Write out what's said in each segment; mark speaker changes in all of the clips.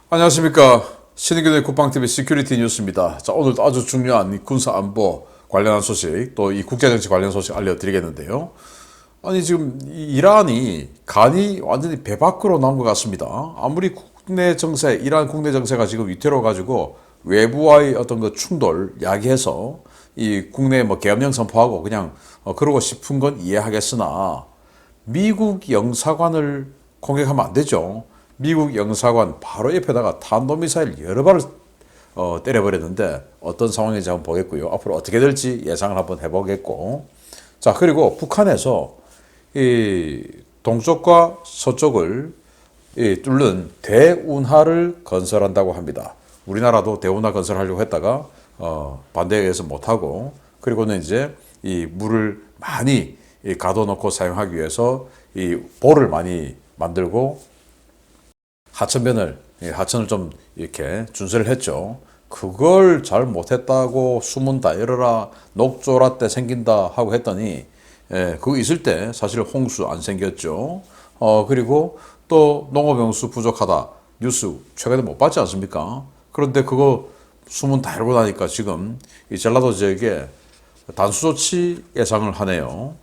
Speaker 1: 안녕하십니까. 신의균의 국방TV 시큐리티 뉴스입니다. 자, 오늘도 아주 중요한 이 군사 안보 관련한 소식, 또 이 국제정치 관련 소식 알려드리겠는데요. 아니, 지금 이 이란이 간이 완전히 배 밖으로 나온 것 같습니다. 아무리 국내 정세, 이란 국내 정세가 지금 위태로워가지고 외부와의 어떤 그 충돌 야기해서 이 국내 뭐 계엄령 선포하고 그냥 그러고 싶은 건 이해하겠으나 미국 영사관을 공격하면 안 되죠. 미국 영사관 바로 옆에다가 탄도미사일 여러 발을 때려버렸는데 어떤 상황인지 한번 보겠고요. 앞으로 어떻게 될지 예상을 한번 해보겠고. 자, 그리고 북한에서 이 동쪽과 서쪽을 뚫는 대운하를 건설한다고 합니다. 우리나라도 대운하 건설하려고 했다가 반대에 의해서 못하고, 그리고는 이제 이 물을 많이 가둬놓고 사용하기 위해서 이 볼을 많이 만들고 하천을 좀 이렇게 준설을 했죠. 그걸 잘 못했다고 수문 다 열어라, 녹조라 때 생긴다 하고 했더니, 그거 있을 때 사실 홍수 안 생겼죠. 그리고 또 농업용수 부족하다 뉴스 최근에 못 봤지 않습니까? 그런데 그거 수문 다 열고 나니까 지금 이 전라도 지역에 단수조치 예상을 하네요.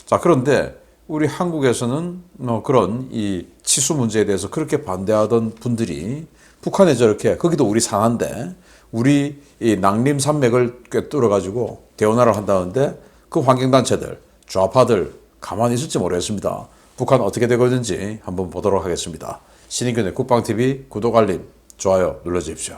Speaker 1: 자, 그런데 우리 한국에서는 그런 이 치수 문제에 대해서 그렇게 반대하던 분들이 북한에 저렇게, 거기도 우리 산한데 우리 이 낭림산맥을 꿰뚫어 가지고 대운하를 한다는데 그 환경단체들, 좌파들 가만히 있을지 모르겠습니다. 북한 어떻게 되고 있는지 한번 보도록 하겠습니다. 신인균의 국방TV 구독, 알림, 좋아요 눌러주십시오.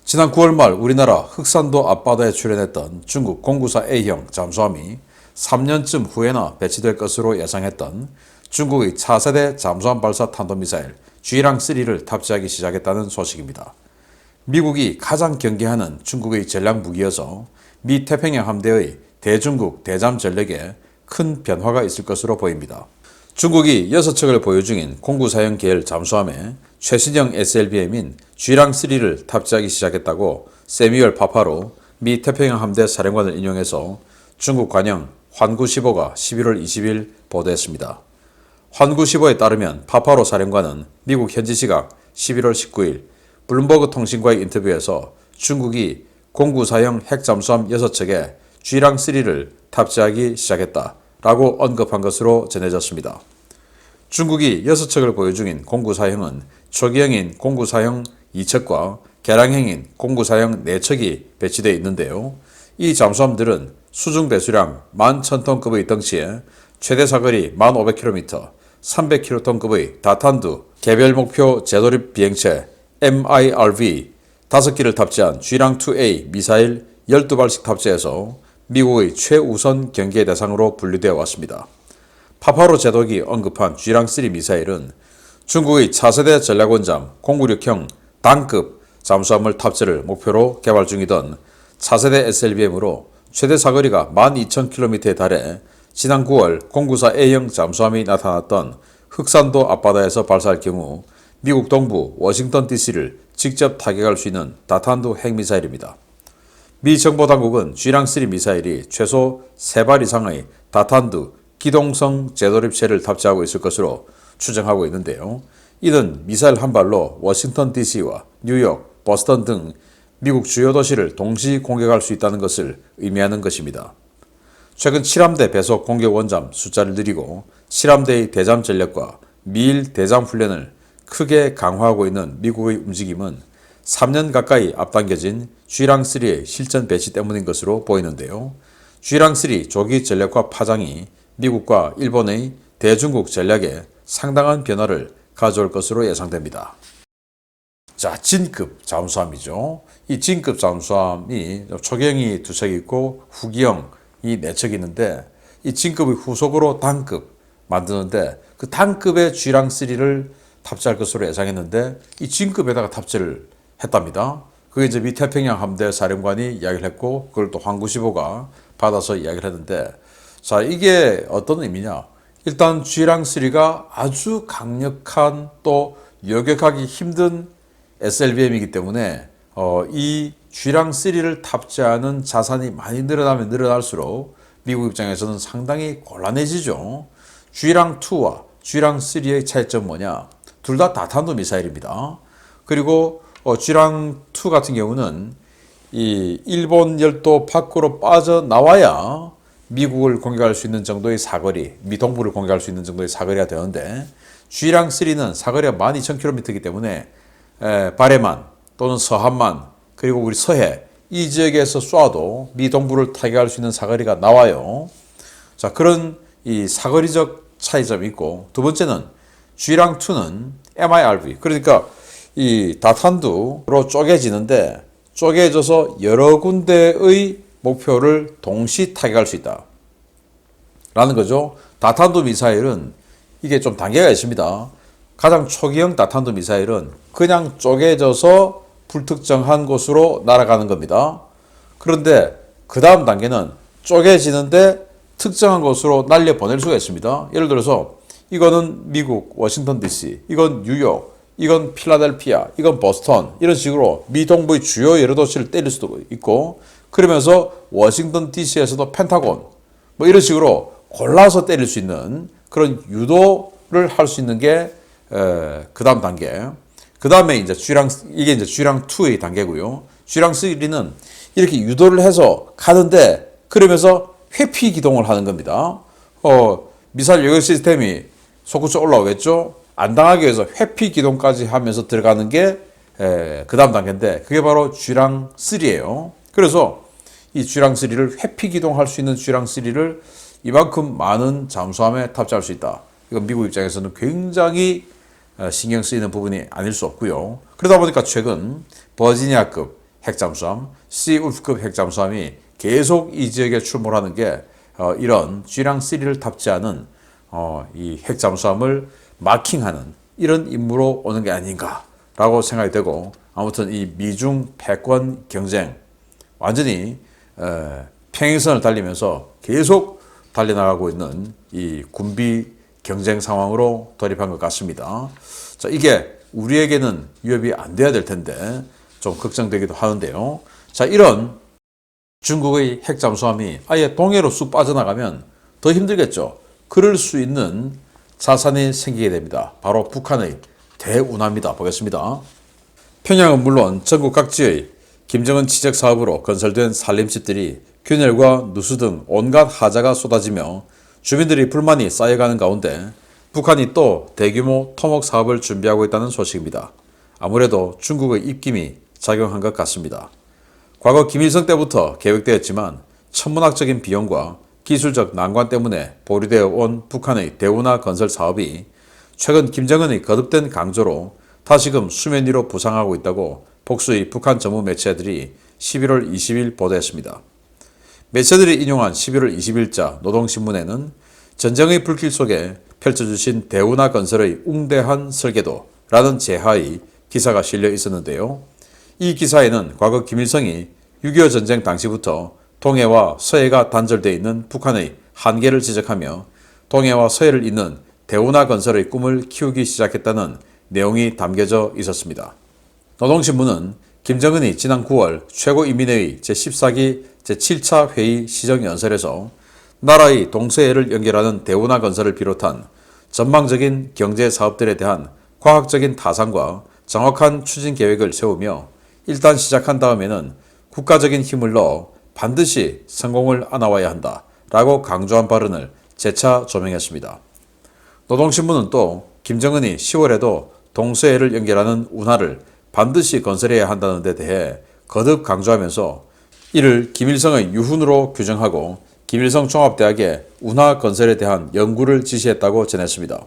Speaker 1: 지난 9월 말 우리나라 흑산도 앞바다에 출현했던 중국 공구사 A형 잠수함이 3년쯤 후에나 배치될 것으로 예상했던 중국의 차세대 잠수함 발사 탄도미사일 G랑3를 탑재하기 시작했다는 소식입니다. 미국이 가장 경계하는 중국의 전략 무기여서 미 태평양 함대의 대중국 대잠 전력에 큰 변화가 있을 것으로 보입니다. 중국이 6척을 보유 중인 공구사형 계열 잠수함에 최신형 SLBM인 G랑3를 탑재하기 시작했다고 세뮤얼 파파로 미 태평양 함대 사령관을 인용해서 중국 관영 환구15가 11월 20일 보도했습니다. 환구15에 따르면 파파로 사령관은 미국 현지 시각 11월 19일 블룸버그 통신과의 인터뷰에서 중국이 공구사형 핵잠수함 6척에 G랑3를 탑재하기 시작했다라고 언급한 것으로 전해졌습니다. 중국이 6척을 보유 중인 공구사형은 초기형인 공구사형 2척과 개량형인 공구사형 4척이 배치되어 있는데요. 이 잠수함들은 수중 배수량 11,000톤급의 덩치에 최대 사거리 1,500km, 300km급의 다탄두 개별 목표 재도립 비행체 MIRV 5기를 탑재한 G랑2A 미사일 12발씩 탑재해서 미국의 최우선 경계 대상으로 분류되어 왔습니다. 파파로 제독이 언급한 G랑3 미사일은 중국의 차세대 전략원잠 096형 단급 잠수함을 탑재를 목표로 개발 중이던 차세대 SLBM으로 최대 사거리가 12,000km에 달해 지난 9월 공구사 A형 잠수함이 나타났던 흑산도 앞바다에서 발사할 경우 미국 동부 워싱턴 DC를 직접 타격할 수 있는 다탄두 핵미사일입니다. 미 정보당국은 G랑3 미사일이 최소 3발 이상의 다탄두 기동성 재도립체를 탑재하고 있을 것으로 추정하고 있는데요. 이는 미사일 한 발로 워싱턴 DC와 뉴욕, 보스턴 등 미국 주요 도시를 동시 공격할 수 있다는 것을 의미하는 것입니다. 최근 7함대 배속 공격 원잠 숫자를 늘리고 7함대의 대잠 전력과 미일 대잠 훈련을 크게 강화하고 있는 미국의 움직임은 3년 가까이 앞당겨진 G랑3의 실전 배치 때문인 것으로 보이는데요. G랑3 조기 전력화 파장이 미국과 일본의 대중국 전략에 상당한 변화를 가져올 것으로 예상됩니다. 자, 진급 잠수함이죠. 이 진급 잠수함이 초기형이 2척이 있고 후기형이 4척이 있는데, 이 진급의 후속으로 단급 만드는데 그 단급의 G랑3를 탑재할 것으로 예상했는데 이 진급에다가 탑재를 했답니다. 그게 이제 미 태평양 함대 사령관이 이야기를 했고, 그걸 또 환구15가 받아서 이야기를 했는데, 자, 이게 어떤 의미냐? 일단 G랑3가 아주 강력한 또 요격하기 힘든 SLBM이기 때문에 이 G랑3를 탑재하는 자산이 많이 늘어나면 늘어날수록 미국 입장에서는 상당히 곤란해지죠. G랑2와 G랑3의 차이점 뭐냐? 둘 다 다탄도 미사일입니다. 그리고 쥐랑2 같은 경우는 이 일본 열도 밖으로 빠져나와야 미국을 공격할 수 있는 정도의 사거리, 미 동부를 공격할 수 있는 정도의 사거리가 되는데 쥐랑3는 사거리가 12,000km이기 때문에 발해만 또는 서한만 그리고 우리 서해 이 지역에서 쏴도 미 동부를 타격할 수 있는 사거리가 나와요. 자, 그런 이 사거리적 차이점이 있고 두 번째는 G랑2는 MIRV 그러니까 이 다탄두로 쪼개지는데 쪼개져서 여러 군데의 목표를 동시 타격할 수 있다 라는 거죠. 다탄두 미사일은 이게 좀 단계가 있습니다. 가장 초기형 다탄두 미사일은 그냥 쪼개져서 불특정한 곳으로 날아가는 겁니다. 그런데 그 다음 단계는 쪼개지는데 특정한 곳으로 날려보낼 수가 있습니다. 예를 들어서 이거는 미국 워싱턴 DC, 이건 뉴욕, 이건 필라델피아, 이건 보스턴 이런 식으로 미 동부의 주요 여러 도시를 때릴 수도 있고 그러면서 워싱턴 DC에서도 펜타곤 뭐 이런 식으로 골라서 때릴 수 있는 그런 유도를 할 수 있는 게 그 다음 단계. 그 다음에 이제 이게 이제 G랑2의 단계고요. G랑3는 이렇게 유도를 해서 가는데 그러면서 회피 기동을 하는 겁니다. 미사일 요격 시스템이 솟구쳐 올라오겠죠. 안 당하기 위해서 회피 기동까지 하면서 들어가는 게 그 다음 단계인데 그게 바로 G랑3예요. 그래서 이 G랑3를 회피 기동할 수 있는 G랑3를 이만큼 많은 잠수함에 탑재할 수 있다. 이건 미국 입장에서는 굉장히 신경 쓰이는 부분이 아닐 수 없고요. 그러다 보니까 최근 버지니아급 핵잠수함, 시울프급 핵잠수함이 계속 이 지역에 출몰하는 게 이런 G랑3를 탑재하는 이 핵잠수함을 마킹하는 이런 임무로 오는 게 아닌가라고 생각이 되고 아무튼 이 미중 패권 경쟁 완전히 평행선을 달리면서 계속 달려나가고 있는 이 군비 경쟁 상황으로 돌입한 것 같습니다. 자, 이게 우리에게는 위협이 안 돼야 될 텐데 좀 걱정되기도 하는데요. 자, 이런 중국의 핵잠수함이 아예 동해로 쑥 빠져나가면 더 힘들겠죠. 그럴 수 있는 자산이 생기게 됩니다. 바로 북한의 대운하입니다. 보겠습니다. 평양은 물론 전국 각지의 김정은 지적 사업으로 건설된 산림집들이 균열과 누수 등 온갖 하자가 쏟아지며 주민들이 불만이 쌓여가는 가운데 북한이 또 대규모 토목 사업을 준비하고 있다는 소식입니다. 아무래도 중국의 입김이 작용한 것 같습니다. 과거 김일성 때부터 계획되었지만 천문학적인 비용과 기술적 난관 때문에 보류되어 온 북한의 대운하 건설 사업이 최근 김정은의 거듭된 강조로 다시금 수면 위로 부상하고 있다고 복수의 북한 전문 매체들이 11월 20일 보도했습니다. 매체들이 인용한 11월 20일자 노동신문에는 전쟁의 불길 속에 펼쳐주신 대운하 건설의 웅대한 설계도라는 제하의 기사가 실려 있었는데요. 이 기사에는 과거 김일성이 6.25 전쟁 당시부터 동해와 서해가 단절되어 있는 북한의 한계를 지적하며 동해와 서해를 잇는 대운하 건설의 꿈을 키우기 시작했다는 내용이 담겨져 있었습니다. 노동신문은 김정은이 지난 9월 최고인민회의 제14기 제7차 회의 시정연설에서 나라의 동서해를 연결하는 대운하 건설을 비롯한 전망적인 경제사업들에 대한 과학적인 타산과 정확한 추진 계획을 세우며 일단 시작한 다음에는 국가적인 힘을 넣어 반드시 성공을 안아와야 한다 라고 강조한 발언을 재차 조명했습니다. 노동신문은 또 김정은이 10월에도 동서해를 연결하는 운하를 반드시 건설해야 한다는 데 대해 거듭 강조하면서 이를 김일성의 유훈으로 규정하고 김일성 종합대학에 운하 건설에 대한 연구를 지시했다고 전했습니다.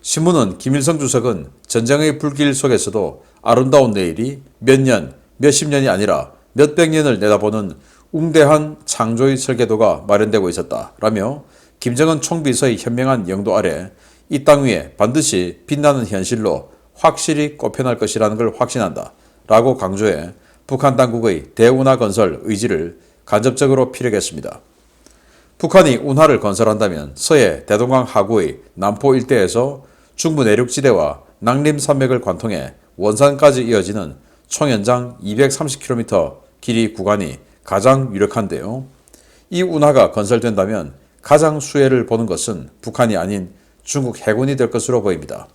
Speaker 1: 신문은 김일성 주석은 전쟁의 불길 속에서도 아름다운 내일이 몇 년, 몇십 년이 아니라 몇백 년을 내다보는 웅대한 창조의 설계도가 마련되고 있었다라며 김정은 총비서의 현명한 영도 아래 이 땅 위에 반드시 빛나는 현실로 확실히 꼽혀날 것이라는 걸 확신한다 라고 강조해 북한 당국의 대운하 건설 의지를 간접적으로 피력했습니다. 북한이 운하를 건설한다면 서해 대동강 하구의 남포 일대에서 중부 내륙지대와 낭림산맥을 관통해 원산까지 이어지는 총연장 230km 길이 구간이 가장 유력한데요. 이 운하가 건설된다면 가장 수혜를 보는 것은 북한이 아닌 중국 해군이 될 것으로 보입니다.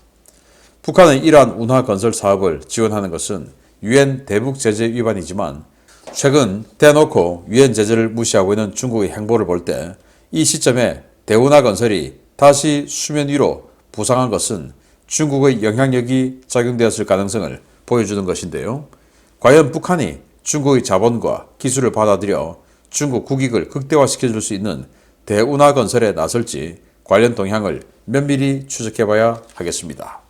Speaker 1: 북한의 이러한 운하 건설 사업을 지원하는 것은 유엔 대북 제재 위반이지만 최근 대놓고 유엔 제재를 무시하고 있는 중국의 행보를 볼 때 이 시점에 대운하 건설이 다시 수면 위로 부상한 것은 중국의 영향력이 작용되었을 가능성을 보여주는 것인데요. 과연 북한이 중국의 자본과 기술을 받아들여 중국 국익을 극대화시켜줄 수 있는 대운하 건설에 나설지 관련 동향을 면밀히 추적해봐야 하겠습니다.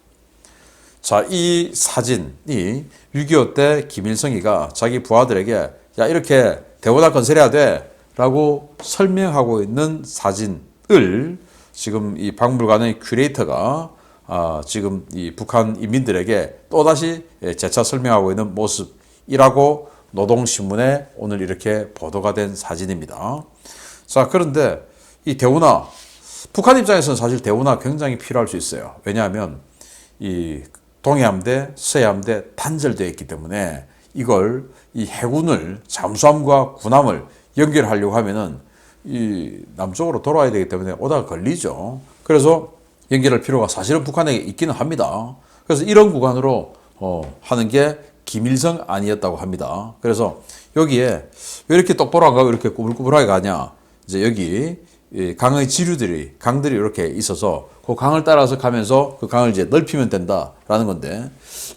Speaker 1: 자, 이 사진이 6.25 때 김일성이가 자기 부하들에게 야, 이렇게 대운하 건설해야 돼 라고 설명하고 있는 사진을 지금 이 박물관의 큐레이터가 지금 이 북한 인민들에게 또다시 재차 설명하고 있는 모습이라고 노동신문에 오늘 이렇게 보도가 된 사진입니다. 자, 그런데 이 대운하, 북한 입장에서는 사실 대운하 굉장히 필요할 수 있어요. 왜냐하면 이 동해함대, 서해함대 단절되어 있기 때문에 이걸 이 해군을 잠수함과 군함을 연결하려고 하면은 이 남쪽으로 돌아와야 되기 때문에 오다가 걸리죠. 그래서 연결할 필요가 사실은 북한에게 있기는 합니다. 그래서 이런 구간으로 하는 게 김일성 안이었다고 합니다. 그래서 여기에 왜 이렇게 똑바로 안 가고 이렇게 꾸불꾸불하게 가냐? 이제 여기 강의 지류들이 강들이 이렇게 있어서 그 강을 따라서 가면서 그 강을 이제 넓히면 된다라는 건데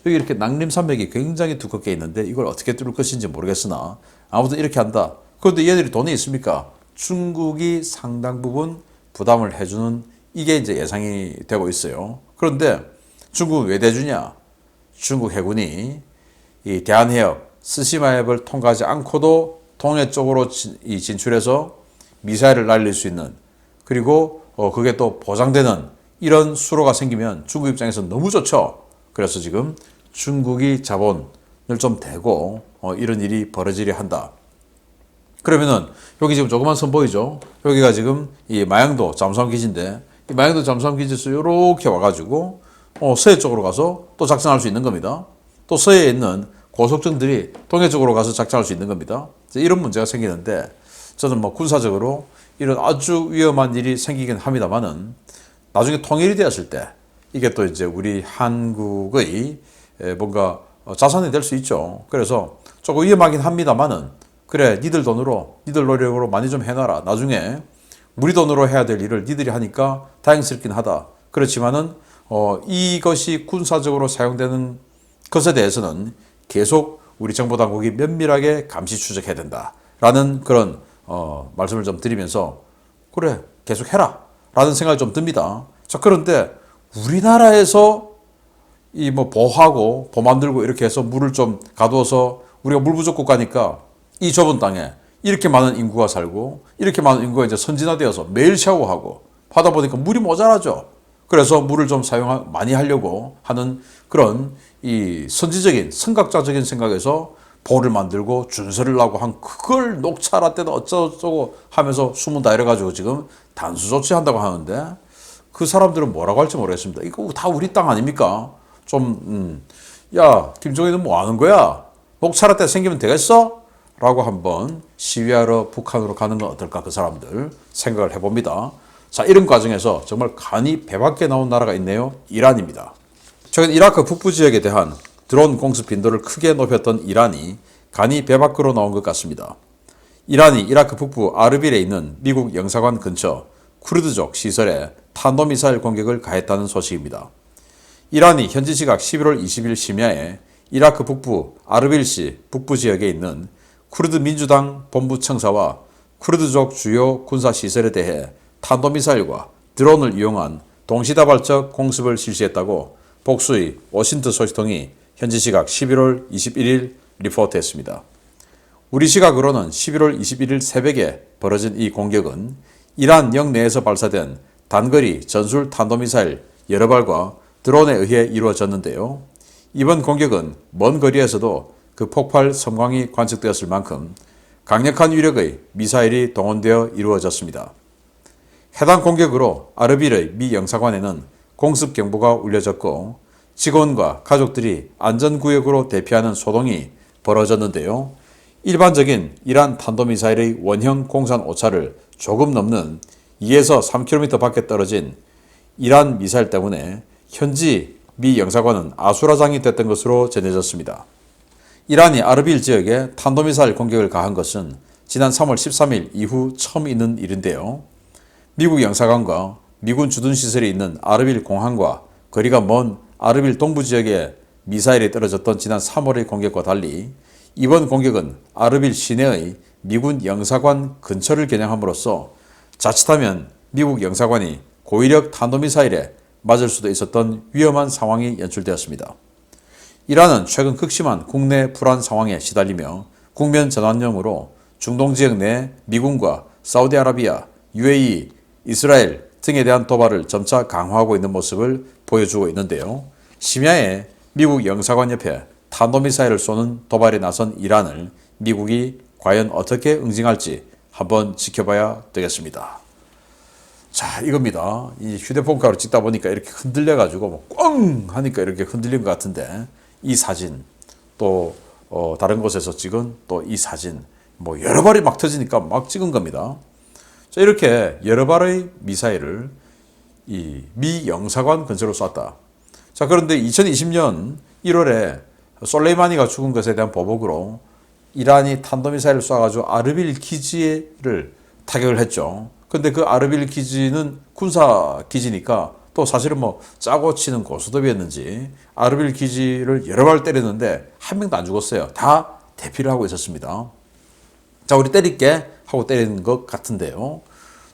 Speaker 1: 여기 이렇게 낭림산맥이 굉장히 두껍게 있는데 이걸 어떻게 뚫을 것인지 모르겠으나 아무튼 이렇게 한다. 그런데 얘들이 돈이 있습니까? 중국이 상당 부분 부담을 해주는 이게 이제 예상이 되고 있어요. 그런데 중국은 왜 대주냐? 중국 해군이 이 대한해협 스시마해협을 통과하지 않고도 동해 쪽으로 진출해서 미사일을 날릴 수 있는 그리고 그게 또 보장되는 이런 수로가 생기면 중국 입장에서 너무 좋죠. 그래서 지금 중국이 자본을 좀 대고 이런 일이 벌어지려 한다. 그러면은 여기 지금 조그만 선 보이죠? 여기가 지금 이 마양도 잠수함 기지인데 이 마양도 잠수함 기지에서 이렇게 와가지고 서해 쪽으로 가서 또 작전할 수 있는 겁니다. 또 서해에 있는 고속정들이 동해 쪽으로 가서 작전할 수 있는 겁니다. 이런 문제가 생기는데 저는 뭐 군사적으로 이런 아주 위험한 일이 생기긴 합니다만은 나중에 통일이 되었을 때 이게 또 이제 우리 한국의 뭔가 자산이 될 수 있죠. 그래서 조금 위험하긴 합니다만은 그래, 니들 돈으로, 니들 노력으로 많이 좀 해놔라. 나중에 우리 돈으로 해야 될 일을 니들이 하니까 다행스럽긴 하다. 그렇지만은 이것이 군사적으로 사용되는 것에 대해서는 계속 우리 정보 당국이 면밀하게 감시 추적해야 된다라는 그런 말씀을 좀 드리면서 그래, 계속 해라 라는 생각이 좀 듭니다. 자, 그런데 우리나라에서 이 뭐 보하고 보 만들고 이렇게 해서 물을 좀 가두어서 우리가 물 부족 국가니까 이 좁은 땅에 이렇게 많은 인구가 살고 이렇게 많은 인구가 이제 선진화되어서 매일 샤워하고 하다 보니까 물이 모자라죠. 그래서 물을 좀 많이 하려고 하는 그런 이 선지적인 선각자적인 생각에서 보를 만들고 준설을 하고 한 그걸 녹차라떼도 어쩌고 하면서 수문 다 이래가지고 지금 단수 조치한다고 하는데 그 사람들은 뭐라고 할지 모르겠습니다. 이거 다 우리 땅 아닙니까? 야, 김정일은 뭐 하는 거야? 녹차라떼 생기면 되겠어? 라고 한번 시위하러 북한으로 가는 건 어떨까 그 사람들 생각을 해봅니다. 자, 이런 과정에서 정말 간이 배 밖에 나온 나라가 있네요. 이란입니다. 최근 이라크 북부 지역에 대한 드론 공습 빈도를 크게 높였던 이란이 간이 배 밖으로 나온 것 같습니다. 이란이 이라크 북부 아르빌에 있는 미국 영사관 근처 쿠르드족 시설에 탄도미사일 공격을 가했다는 소식입니다. 이란이 현지 시각 11월 20일 심야에 이라크 북부 아르빌시 북부 지역에 있는 쿠르드 민주당 본부 청사와 쿠르드족 주요 군사시설에 대해 탄도미사일과 드론을 이용한 동시다발적 공습을 실시했다고 복수의 워싱턴 소식통이 현지 시각 11월 21일 리포트했습니다. 우리 시각으로는 11월 21일 새벽에 벌어진 이 공격은 이란 영내에서 발사된 단거리 전술 탄도미사일 여러 발과 드론에 의해 이루어졌는데요. 이번 공격은 먼 거리에서도 그 폭발 섬광이 관측되었을 만큼 강력한 위력의 미사일이 동원되어 이루어졌습니다. 해당 공격으로 아르빌의 미 영사관에는 공습 경보가 울려졌고 직원과 가족들이 안전구역으로 대피하는 소동이 벌어졌는데요. 일반적인 이란 탄도미사일의 원형 공산 오차를 조금 넘는 2에서 3km 밖에 떨어진 이란 미사일 때문에 현지 미 영사관은 아수라장이 됐던 것으로 전해졌습니다. 이란이 아르빌 지역에 탄도미사일 공격을 가한 것은 지난 3월 13일 이후 처음 있는 일인데요. 미국 영사관과 미군 주둔시설이 있는 아르빌 공항과 거리가 먼 아르빌 동부 지역에 미사일이 떨어졌던 지난 3월의 공격과 달리 이번 공격은 아르빌 시내의 미군 영사관 근처를 겨냥함으로써 자칫하면 미국 영사관이 고위력 탄도미사일에 맞을 수도 있었던 위험한 상황이 연출되었습니다. 이란은 최근 극심한 국내 불안 상황에 시달리며 국면 전환용으로 중동 지역 내 미군과 사우디아라비아, UAE, 이스라엘 등에 대한 도발을 점차 강화하고 있는 모습을 보여주고 있는데요. 심야에 미국 영사관 옆에 탄도미사일을 쏘는 도발에 나선 이란을 미국이 과연 어떻게 응징할지 한번 지켜봐야 되겠습니다. 자, 이겁니다. 이 휴대폰 가로 찍다 보니까 이렇게 흔들려가지고 뭐 꽝 하니까 이렇게 흔들린 것 같은데 이 사진 또 다른 곳에서 찍은 또 이 사진 뭐 여러 발이 막 터지니까 막 찍은 겁니다. 자, 이렇게 여러 발의 미사일을 이 미 영사관 근처로 쐈다. 자, 그런데 2020년 1월에 솔레이마니가 죽은 것에 대한 보복으로 이란이 탄도미사일을 쏴가지고 아르빌 기지를 타격을 했죠. 근데 그 아르빌 기지는 군사 기지니까 또 사실은 뭐 짜고 치는 고스톱이었는지 아르빌 기지를 여러 발 때렸는데 한 명도 안 죽었어요. 다 대피를 하고 있었습니다. 자, 우리 때릴게 하고 때리는 것 같은데요.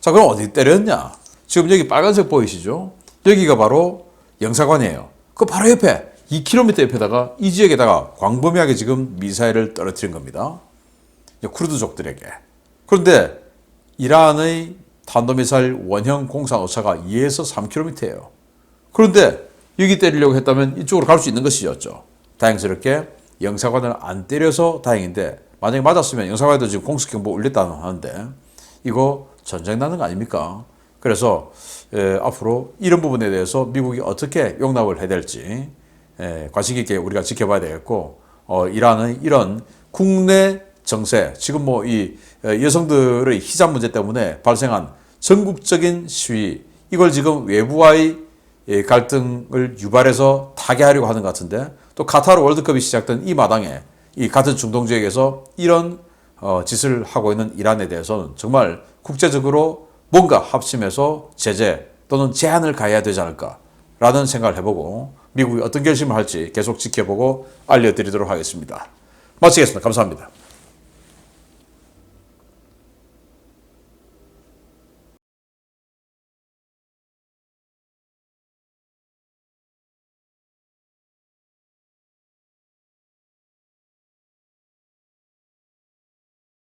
Speaker 1: 자, 그럼 어디 때렸냐? 지금 여기 빨간색 보이시죠? 여기가 바로 영사관이에요. 그 바로 옆에 2km 옆에다가 이 지역에다가 광범위하게 지금 미사일을 떨어뜨린 겁니다. 쿠르드족들에게. 그런데 이란의 탄도미사일 원형 공사 오차가 2에서 3km예요. 그런데 여기 때리려고 했다면 이쪽으로 갈 수 있는 것이었죠. 다행스럽게 영사관을 안 때려서 다행인데 만약에 맞았으면 영사관에도 지금 공습경보 울렸다는 하는데 이거 전쟁 나는 거 아닙니까? 그래서 앞으로 이런 부분에 대해서 미국이 어떻게 용납을 해야 될지 관심 있게 우리가 지켜봐야 되겠고 이란의 이런 국내 정세 지금 뭐 이 여성들의 히잡 문제 때문에 발생한 전국적인 시위 이걸 지금 외부와의 갈등을 유발해서 타개하려고 하는 것 같은데 또 카타르 월드컵이 시작된 이 마당에 이 같은 중동 지역에서 이런 짓을 하고 있는 이란에 대해서는 정말 국제적으로 뭔가 합심해서 제재 또는 제한을 가해야 되지 않을까라는 생각을 해보고 미국이 어떤 결심을 할지 계속 지켜보고 알려드리도록 하겠습니다. 마치겠습니다. 감사합니다.